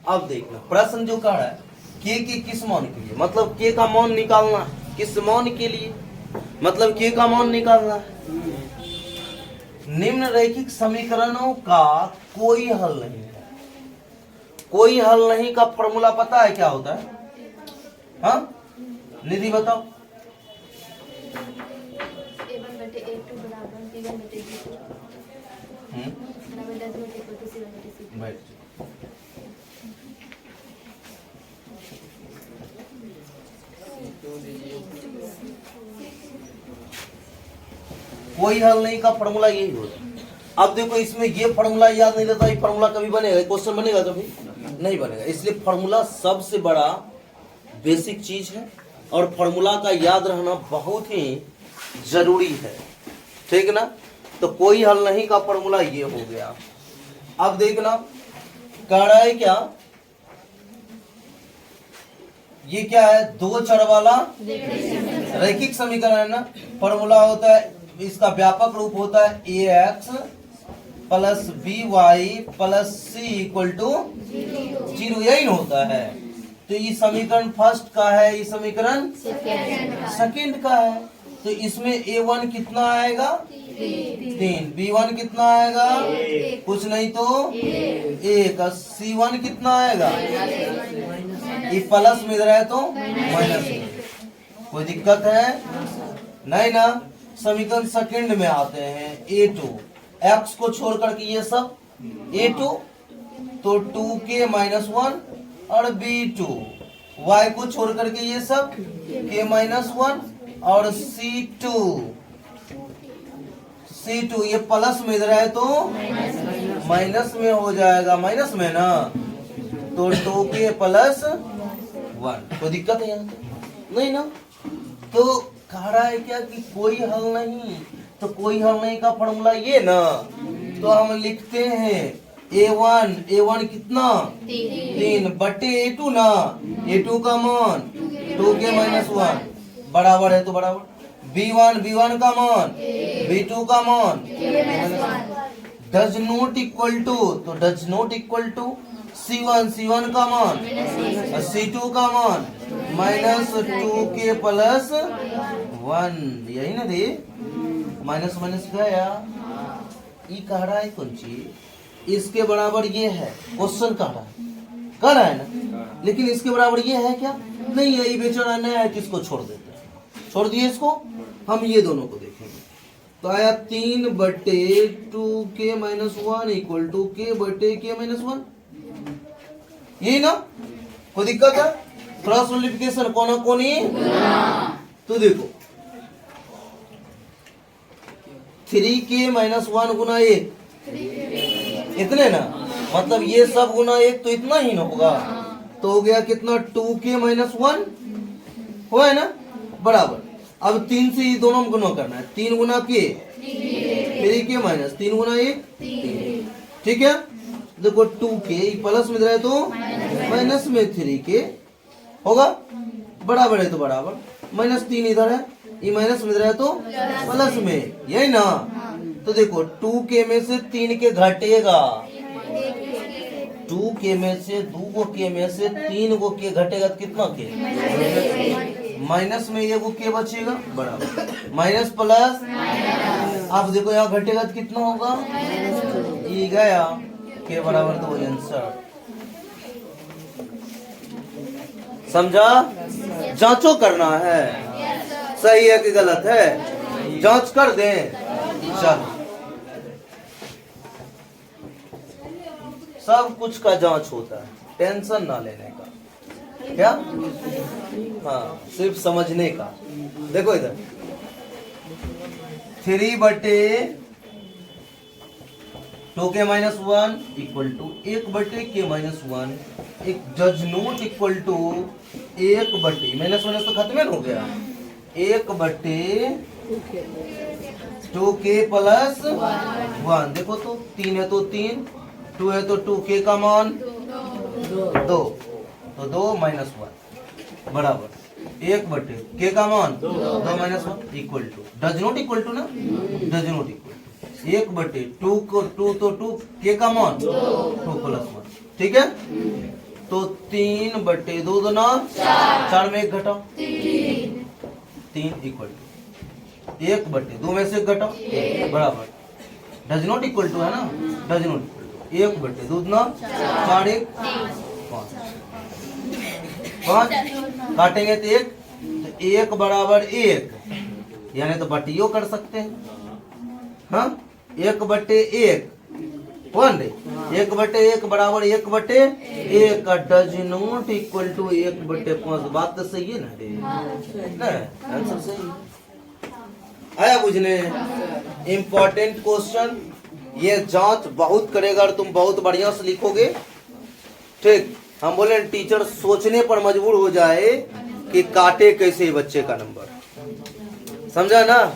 अब देखना प्रश्न जो कह रहा है के किस मान के लिए, मतलब के का मान निकालना किस मान के लिए, मतलब के का मान निकालना है। निम्न रैखिक समीकरणों का कोई हल नहीं है, कोई हल नहीं का फॉर्मूला पता है क्या होता है? हाँ निधि बताओ। कोई हल नहीं का फॉर्मूला यही होता। अब देखो इसमें ये फॉर्मूला याद नहीं रहता, ये फॉर्मूला कभी बनेगा, क्वेश्चन बनेगा कभी नहीं बनेगा। इसलिए फॉर्मूला सबसे बड़ा बेसिक चीज है और फॉर्मूला का याद रहना बहुत ही जरूरी है, ठीक ना। तो कोई हल नहीं का फॉर्मूला ये हो गया। अब देखना कह रहा है क्या, ये क्या है, दो चर वाला रैखिक समीकरण है ना। फॉर्मूला होता है, इसका व्यापक रूप होता है ax plus by plus c equal to 0, यही होता है। तो ये समीकरण फर्स्ट का है, ये समीकरण सेकंड का है। तो इसमें a1 कितना आएगा 3, b1 कितना आएगा कुछ नहीं तो 1, c1 कितना आएगा, ये प्लस में रहे तो माइनस में, कोई दिक्कत है नहीं ना। समीकरण सेकंड में आते हैं a2, x को छोड़ करके ये सब a2, तो 2k माइनस 1 और b2, y को छोड़ करके ये सब k माइनस 1 और c2, ये प्लस में इधर है तो माइनस में हो जाएगा, माइनस में ना, तो 2k प्लस 1, कोई दिक्कत है यहाँ नहीं ना। तो कह रहा है क्या कि कोई हल नहीं, तो कोई हल नहीं का फॉर्मूला ये ना, तो हम लिखते हैं a1 कितना 3 बटे a2 ना, a2 का मान 2k माइनस 1 बराबर है तो बराबर, b1 का मान b2 का मान डज नॉट इक्वल टू, तो does not equal to c1 का मान और c2 का मान माइनस 2k प्लस 1, यही ना रे, माइनस माइनस गया। ये कह रहा है कौन चीज, इसके बराबर ये है, क्वेश्चन कह रहा है ना, लेकिन इसके बराबर ये है क्या नहीं है, ये बेचारा नया है, किसको छोड़ देते हैं, छोड़ दिए इसको, हम ये दोनों को देखेंगे। तो आया 3 बटे 2k minus 1 equal to k बटे k माइनस 1, यही ना, कोई दिक्कत है? क्रॉस मल्टीप्लिकेशन कोना कोनी, तो देखो 3k माइनस 1 गुना 1 इतने ना, मतलब ये सब गुना 1 तो इतना ही ना होगा, तो हो गया कितना 2k माइनस 1 हुआ है ना बराबर। अब 3 से ये दोनों में गुना करना है, 3 गुना k 3k माइनस 3 गुना 1 3, ठीक है। देखो 2k प्लस में रहे तो माइनस में 3k होगा, बराबर है तो बराबर, माइनस 3 इधर है, ये माइनस में रहे तो प्लस में, यही ना। तो देखो 2k में से 3k घटेगा, 2k में से 2k में से 3k घटेगा तो कितना k, माइनस में ये k बचेगा बराबर, माइनस प्लस, आप देखो यहाँ घटेगा तो कितना होगा, ये गया k बराबर 2, आंसर समझा। जांचो करना है सही है कि गलत है, जांच कर दें, चल सब कुछ का जांच होता है, टेंशन ना लेने का, क्या हाँ सिर्फ समझने का। देखो इधर 3 बटे 2k माइनस 1 इक्वल टू 1 बटे k माइनस 1, एक डज नॉट इक्वल टू 1 बटे माइनस माइनस तो खत्म हो गया, 1 बटे 2k प्लस 1, देखो तो 3 है तो 3, 2 है तो 2k का मान 2, तो 2 माइनस 1 बराबर 1 बटे k का मान 2 minus 1 equal to, does not equal to ना, डज नॉट इक्वल 1 बटे 2 को 2 तो 2 k का मान 2 प्लस 1, ठीक है। तो 3/2 दूना 4 में 1 घटाओ 3 इक्वल टू 1/2 में से 1 घटाओ बराबर डज नॉट इक्वल टू है ना, डज नॉट इक्वल टू 1/2 दूना 4 1 5 काटेंगे तो 1 तो 1 बराबर 1 यानी तो बटियो कर सकते हैं। हाँ 1/1 कौन रे 1/1 बराबर 1/1 डज नॉट इक्वल टू 1/5। बात तो सही है ना रे, ना आंसर सही है। आया बुझने इम्पोर्टेंट क्वेश्चन, ये जांच बहुत करेगा और तुम बहुत बढ़िया से लिखोगे। ठीक, हम बोले टीचर सोचने पर मजबूर हो जाए कि काटे कैसे बच्चे का नंबर, समझा ना।